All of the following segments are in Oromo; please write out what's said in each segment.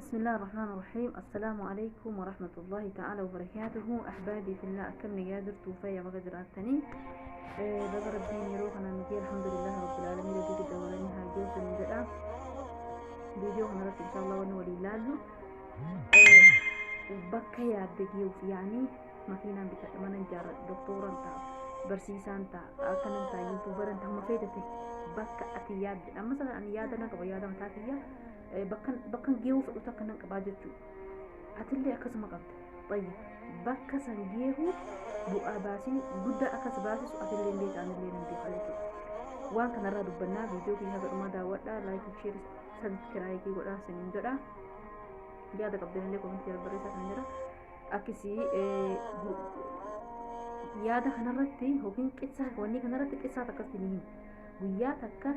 بسم الله الرحمن الرحيم. السلام عليكم ورحمة الله تعالى وبركاته. أحبابي في الله، أكم نجادر توفايا بقدر التاني بقرب دين يروح أنا مجي الحمد لله رب العالمين. دي كده ولا نها جوز من جدا فيديو هنرد إن شاء الله ونولي لازم وبكى يا دقيق يعني ماكينة بتأمن جار دكتورا تا برسيسان تا أكن تا يوتيوبر تا هم فيدته بكى أتياد مثلا أن يادنا كبيادا متاتيا bakkan geewu fedhu takka nan qabaa jechuu atillee akkasuma qabda. Tayyib bakka san geewu bu'aa baasii guddaa akkas baasisu atillee illee taanillee nan beekaa jechuudha. Waan kanarraa dubbannaa viidiyoo kiyya gadhumaa daawwadhaa, laayikii sheer sabskiraayikii godhaa siniin jedha. Yaada qabdanillee komentii barreessaa kan jira. Akkasii yaada kanarratti yookiin qissaa wanni kanarratti qissaa takkasti ni himu. Guyyaa takka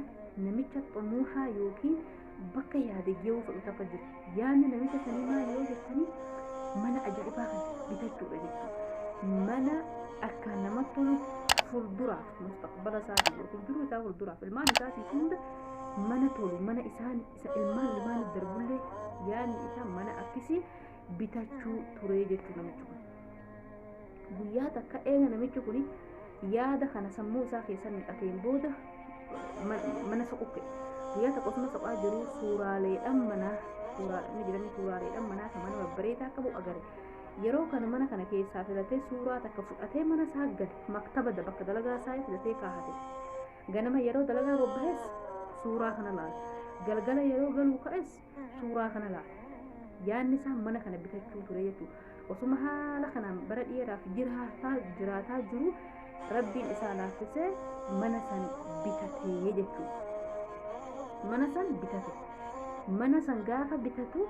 namicha xumuuhaa yookiin bakka yaade geewu fedhu takka jiru. Yaadni namicha sanii maal yoo jettanii mana ajaa'ibaa kan bitachuudha jechuudha. Mana akka namatti tolu fuulduraaf mustaqbala isaatii yookiin jiru isaa fuulduraaf ilmaan isaatii hunda mana tolu mana isaan isa ilmaan darbullee yaadni isaa mana akkasii bitachuu ture jechuudha namichi kun. Guyyaa takka eega namichi kun yaada kana sammuu isaa keessatti naqateen booda mana soqukke. Guyyaa takka osuma soqaa jiru suuraaleedhaan manaa suuraaleen manaa kan mana babbareedaa qabu agare. Yeroo kana mana kana keessaa filatee suuraa takka fudhatee mana isaa gale maktaba bakka dalagaa isaa filatee kaahate. Ganama yeroo dalagaa bobbahes suuraa kana laala. Galgala yeroo galuu ka'es suuraa kana laala. Yaadni isaa mana kana bitachuu ture jechuudha. Osuma haala kanaan bara dheeraaf jiraataa jiru rabbiin isaa laaffisee mana san bitatee jechuudha. Mana san bitate. Mana san gaafa bitatu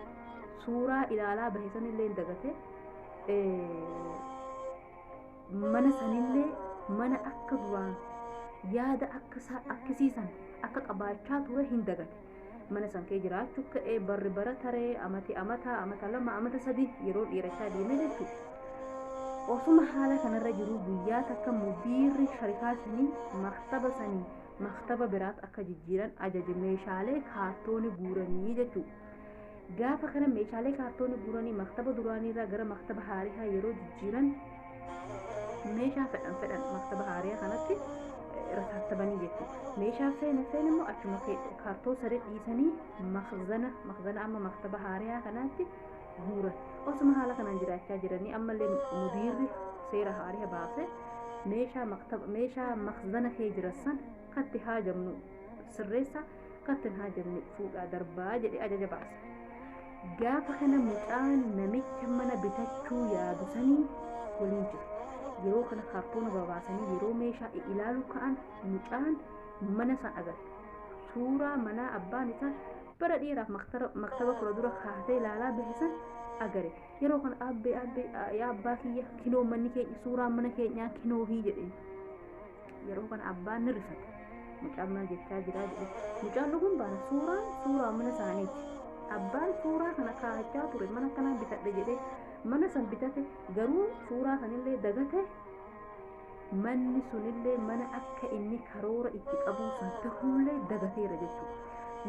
suuraa ilaalaa bahe sanillee dagate. Mana sanillee mana akka duraan yaada akkasiisan akka qabaachaa ture hin dagate. Mana san kee jiraachuu ka'ee barri bara taree amata lama amata sadii yeroo dheerachaa deeme jechuudha. Osuma haala kanarra jiru guyyaa takka mudiirri sharikaa sanii maktaba biraat akka jijjiiran ajaje meeshaalee kaartoonii guuranii jechuudha. Gaafa kana meeshaalee kaartoonii guuranii maktaba duraaniirraa gara maktaba haariyaa yeroo jijjiiran meeshaa fedhan maktaba haariyaa kanatti rasaasabanii jechuudha. Meeshaa feene immoo achuma kaartoon sadii dhiisanii makzana amma maktaba haariyaa kanatti guuran. Osuma haala kanaan jiraachaa jiranii ammallee mudiirri seera haariyaa baase meeshaa makzana kee jirassan katti haajamnu sirreessa katti haajamnu fuudhaa darbaa jedhe ajaja baase. Gaafa kana mucaan namicha mana bitachuu yaadu sanii waliin jira. Yeroo kana kaartoona babaasanii yeroo meeshaa ilaaluu ka'an mucaan mana san agarte. Suuraa manaa abbaan isaa bara dheeraaf maktaba fura dura kaatee ilaalaa bahisan agare. Yeroo kana yaa abbaa kiyya kinoo manni keenya suuraa mana keenyaa kinoo hii jedhe. Yeroo kana abbaan ni rifate. Mucaan maal jechaa jira jedhe. Mucaan dhuguun baana suuraa mana isaaniiti. Abbaan suuraa kana kaa'achaa ture mana kanaa bitadhe jedhee mana san bitate garuu suuraa sanillee dagate. Manni sunillee mana akka inni karoora itti qabu san ta'ullee dagateera jechuudha.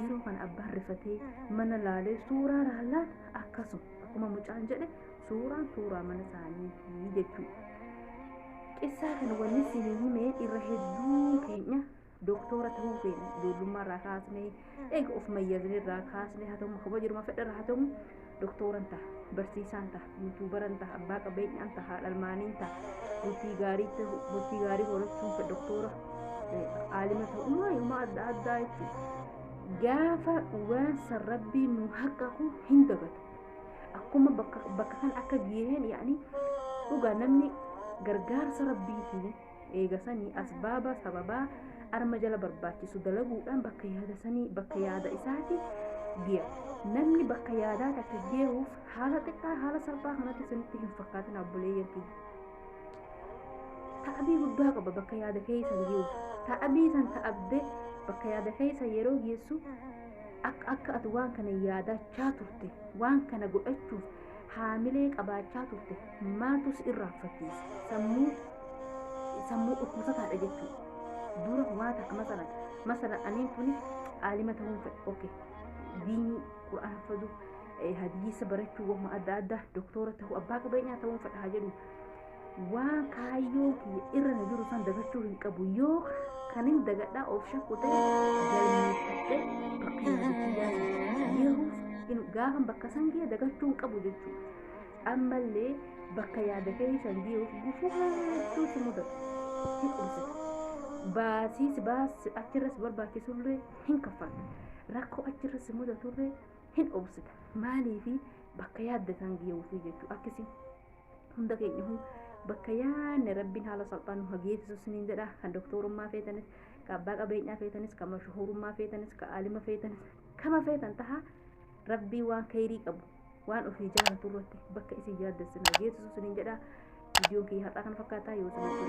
Yeroo kana abbaan rifatee mana laalee suuraa laallaan akkuma mucaan jedhe suuraa mana isaaniiti jechuudha. Qissaa kana wanni isinii himee irra hedduu keenya doktora ta'uu feene ijoollummaarraa kaasnee eega of mayyazneerraa kaasnee haa ta'u kaba jiruma fedharraa haa ta'u doktoran ta'a, barsiisaan ta'a, yuutuubaran ta'a, abbaa qabeenyaan ta'a, haadha ilmaaniin ta'a, bultii gaarii horachuun fedha doktora aalima ta'ummaa adda addaa jechuudha. Gaafa waan san rabbii nu haqqaqu hin dagatu. Akkuma bakka kan akka giheen yaani dhugaa namni gargaarsa rabbiitiin eegasanii asbaaba sababaa arma jala barbaachisu dalaguudhaan bakka yaada isaati giya. Namni bakka yaadaa takka geeruuf haala xiqqaa haala salphaa kanatti isinitti hin fakkaatin obboleeyyan kiyya. Ta'abii guddaa qaba bakka yaada keessa geeruuf. Ta'abii san ta'abdee bakka yaada keessa yeroo geessu akka ati waan kana yaadachaa turte waan kana godhachuuf haamilee qabaachaa turte maaltu si irraanfachiisa sammuu dhukkubsataadha jechuudha. Dura waa takka masalan aniin tuni aalima ta'uun fedha. Okay. Diinii Qur'aan fadu hadiisa barachuu wama adda addaa doktora ta'uu abbaa qabeenyaa ta'uun fedhaa jedhu waan kaayyoo kiyya irra na jiru san dagachuu hin qabu yoo kanin dagadhaa of shakku ta'e galmeeffadhe bakka yaadachuu yeroo gaafan bakka san gee dagachuu hin qabu jechuudha ammallee bakka yaada keessan gee'uuf gufuu hedduu si mudatu hin qubsita baasiis achirras barbaachisullee hin kaffaltu rakkoo achirras mudaturlee hin obsita maaliifi bakka yaaddatan gee'uufi jechuudha akkasii hunda keenya bakka yaanne rabbiin haala salphaan nu hageessisu siniin jedha kan doktorummaa feetanis kan abbaa qabeenyaa feetanis kan mashhuurummaa feetanis kan aalima feetanis kama feetan taha rabbii waan khayrii qabu waan ofii jaalatu irratti bakka isin yaaddessin hageessisu siniin jedha viidiyoon kiyya har'aa kana fakkaataa yoo sinatti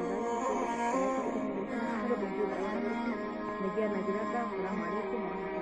nagaa nagaa jiraadhaa. Assalamu alaikum warahmatullahi